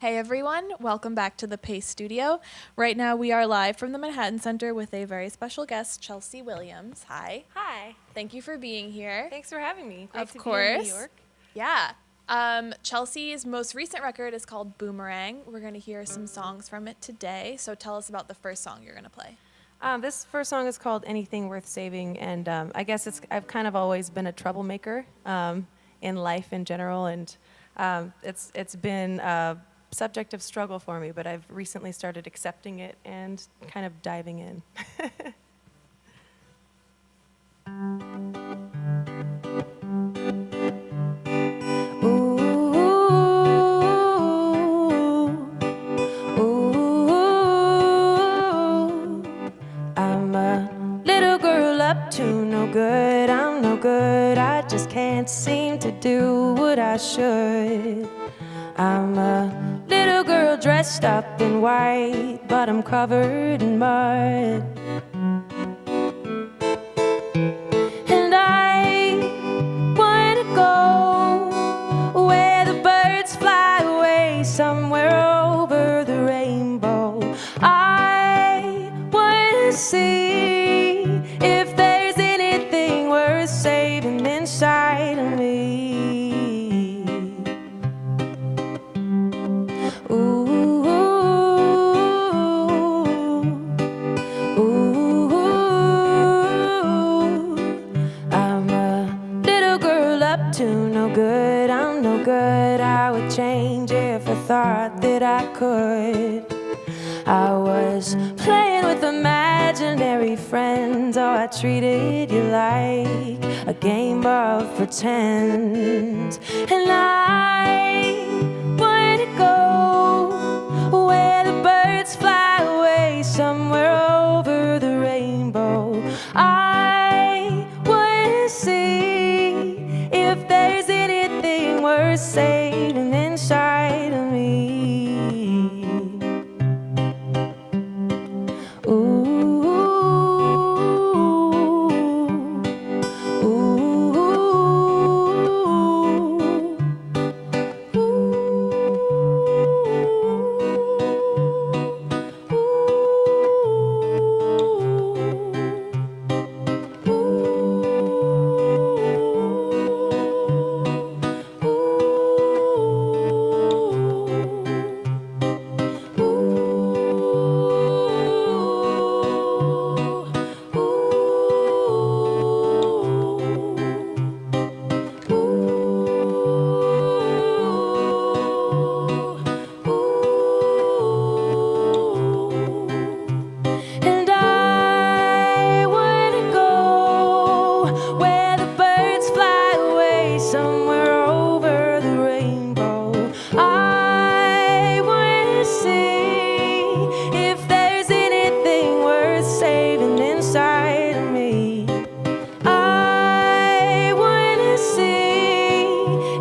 Hey everyone, welcome back to the Paste Studio. Right now we are live from the Manhattan Center with a very special guest, Chelsea Williams. Hi. Hi. Thank you for being here. Thanks for having me. Great Of to course. be in New York. Yeah. Chelsea's most recent record is called Boomerang. We're going to hear some songs from it today. So tell us about the first song you're going to play. This first song is called Anything Worth Saving, and I guess I've kind of always been a troublemaker in life in general, and it's been a subject of struggle for me, but I've recently started accepting it and kind of diving in. I'm a little girl up to no good. I'm no good. I just can't seem to do what I should. I'm a little girl dressed up in white, but I'm covered in mud. And I wanna go where the birds fly away, somewhere over the rainbow. I wanna see if there's anything worth saving inside of me. Ooh, ooh, I'm a little girl up to no good. I'm no good. I would change if I thought that I could. I was playing with imaginary friends. Oh, I treated you like a game of pretend. And I wanna go where the birds fly away, somewhere over the rainbow. I wanna see if there's anything worth saving inside of me. Ooh, ooh, and I wanna go where the birds fly away, somewhere over the rainbow. I wanna see if there's anything worth saving inside of me. I wanna see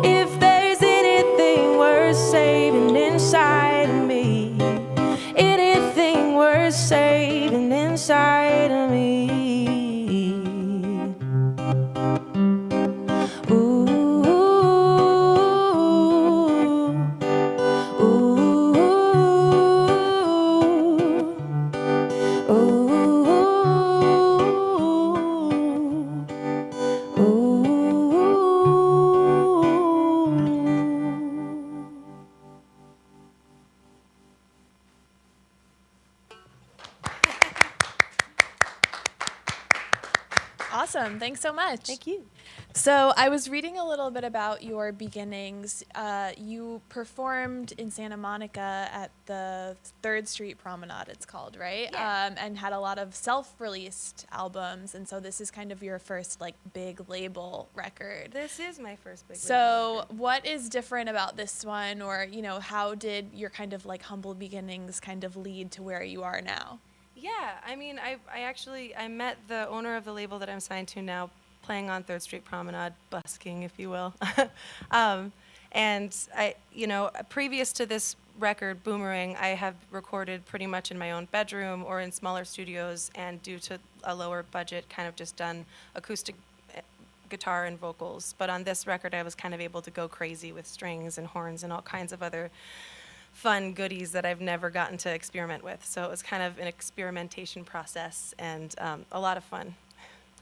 if there's anything worth saving inside of me. Anything worth saving inside of me. Ooh, ooh, ooh, ooh. Awesome. Thanks so much. Thank you. So I was reading a little bit about your beginnings. You performed in Santa Monica at the 3rd Street Promenade, it's called, right? Yeah. And had a lot of self-released albums. And so this is kind of your first like big label record. This is my first big So what is different about this one, or, how did your kind of like humble beginnings kind of lead to where you are now? Yeah, I mean, I met the owner of the label that I'm signed to now, playing on 3rd Street Promenade, busking, if you will. And previous to this record, Boomerang, I have recorded pretty much in my own bedroom or in smaller studios, and due to a lower budget, kind of just done acoustic guitar and vocals. But on this record, I was kind of able to go crazy with strings and horns and all kinds of other fun goodies that I've never gotten to experiment with. So it was kind of an experimentation process and a lot of fun.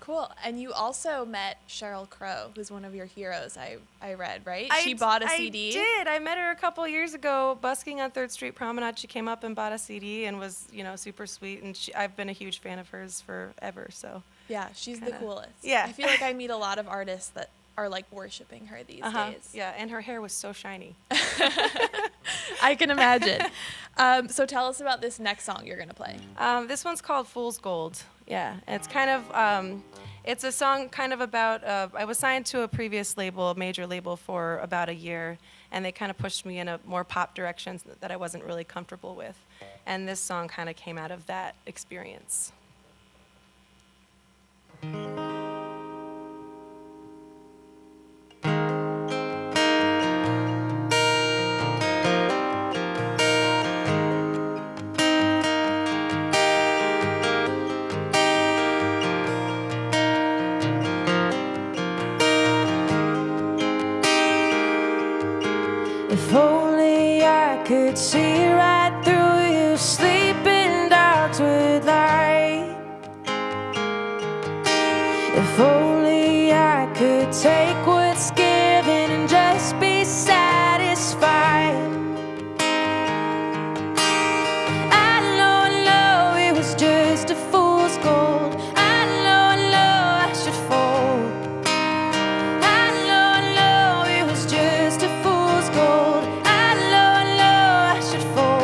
Cool. And you also met Sheryl Crow, who's one of your heroes, I read, right? She I bought a CD? I did. I met her a couple of years ago busking on 3rd Street Promenade. She came up and bought a CD and was, super sweet. And I've been a huge fan of hers forever, so. Yeah, she's the coolest. Yeah. I feel like I meet a lot of artists that are like worshiping her these days. Yeah, and her hair was so shiny. I can imagine. So tell us about this next song you're going to play. This one's called Fool's Gold. Yeah, it's kind of, it's a song kind of about, I was signed to a previous label, a major label, for about a year, and they kind of pushed me in a more pop direction that I wasn't really comfortable with. And this song kind of came out of that experience. If only I could see right through you, sleeping dogs would lie. If only I could take what's given and just be satisfied. I know it was just a fool's gold. I know I should fold. I know it was just a fool's gold. I know I should fold.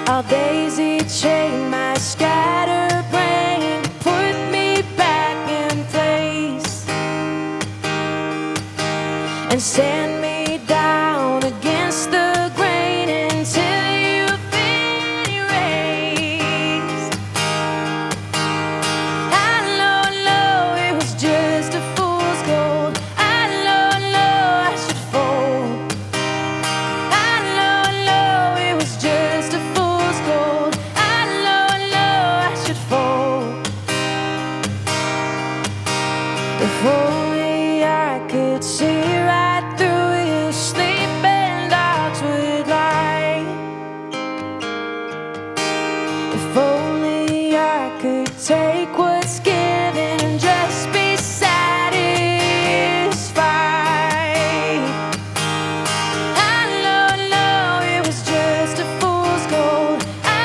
I'll daisy chain my scattered brain, put me back in place, and send me down against the grain until you've been erased. I know it was just a fool's gold. I know I should fold. I know it was just a fool's gold. I know I should fold. If only I could see right through you, sleeping dogs would lie. If only I could take what's given and just be satisfied. I know it was just a fool's gold. I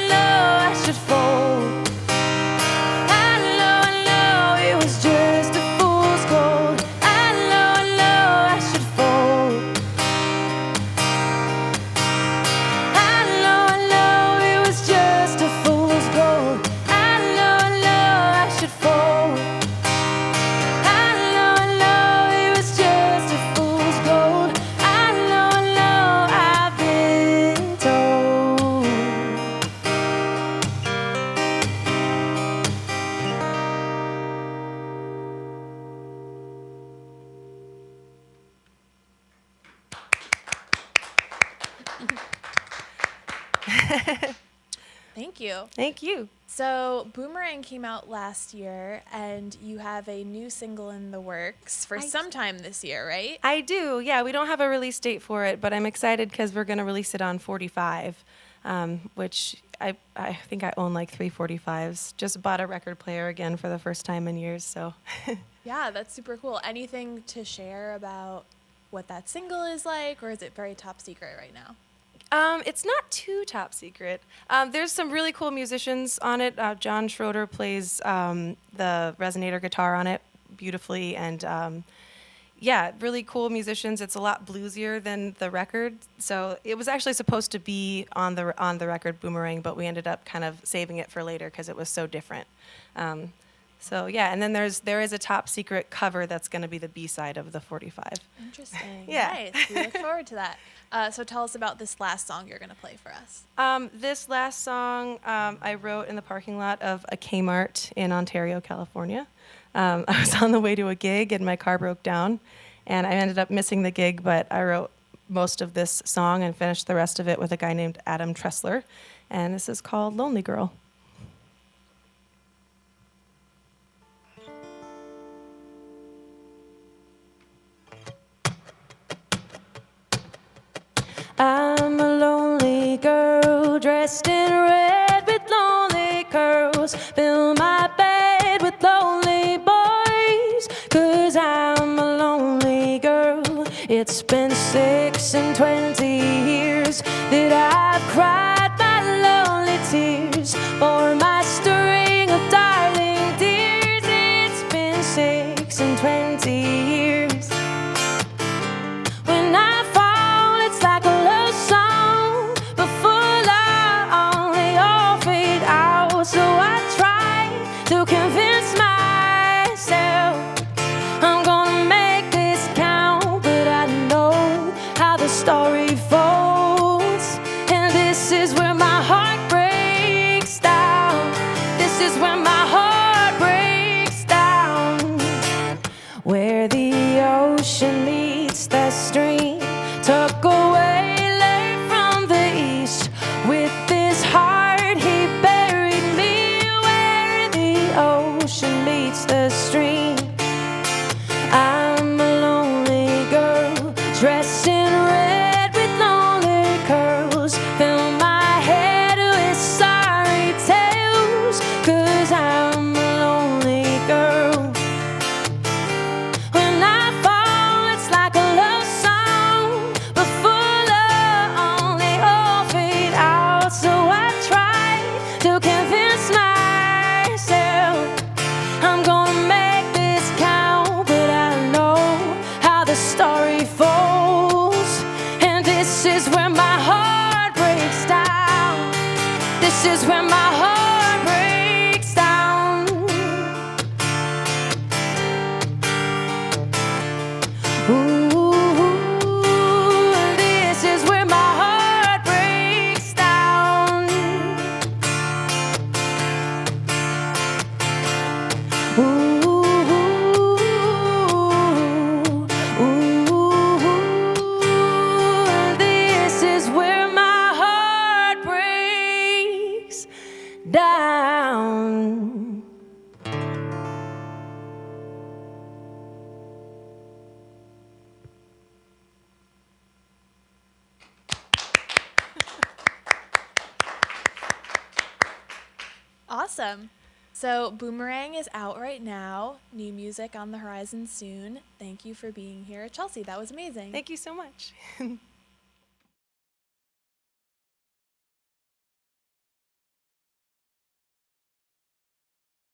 know I should fold. I know it was just a fool's gold. I know I should fold. I know it was just a fool's gold. I know I should fold. I know it was just a fool's gold. I know I've been told. Thank you. Thank you. So Boomerang came out last year, and you have a new single in the works for sometime this year, right? I do, yeah. We don't have a release date for it, but I'm excited because we're going to release it on 45, which I think I own like 3 45s. Just bought a record player again for the first time in years, so. Yeah, that's super cool. Anything to share about what that single is like, or is it very top secret right now? It's not too top secret. There's some really cool musicians on it. John Schroeder plays the resonator guitar on it beautifully, and yeah, really cool musicians. It's a lot bluesier than the record, so it was actually supposed to be on the record Boomerang, but we ended up kind of saving it for later because it was so different. So yeah, and then there is a top secret cover that's going to be the B-side of the 45. Interesting. Yeah. Nice. We look forward to that. So tell us about this last song you're going to play for us. This last song I wrote in the parking lot of a Kmart in Ontario, California. I was on the way to a gig and my car broke down, and I ended up missing the gig, but I wrote most of this song and finished the rest of it with a guy named Adam Tressler. And this is called Lonely Girl. I'm a lonely girl dressed in red with lonely curls. Fill my bed with lonely boys, 'cause I'm a lonely girl. It's been 6 and 20 years that I've cried my lonely tears for my string of darling dears. It's been 6 and 20 years. When I fall, it's like a love song, but full of only all fade out. So I try to convince myself I'm gonna make this count, but I know how the story folds, and this is where my heart breaks down. This is where my heart breaks down. Where the ocean meets the stream, tuck away late from the east. With this heart he buried me. Where the ocean meets the stream, I'm a lonely girl dressed in red with lonely curls. Fill my head with sorry tales, 'cause I'm a lonely girl. When I fall, it's like a love song, but full of only all fade out. So I try to convince myself I'm gonna make this count, but I know how the story folds, and this is where my heart breaks down. This is where my heart breaks down. Ooh, this is where my heart breaks down. Ooh, this is where my heart breaks down. Awesome. So Boomerang is out right now. New music on the horizon soon. Thank you for being here, Chelsea. That was amazing. Thank you so much.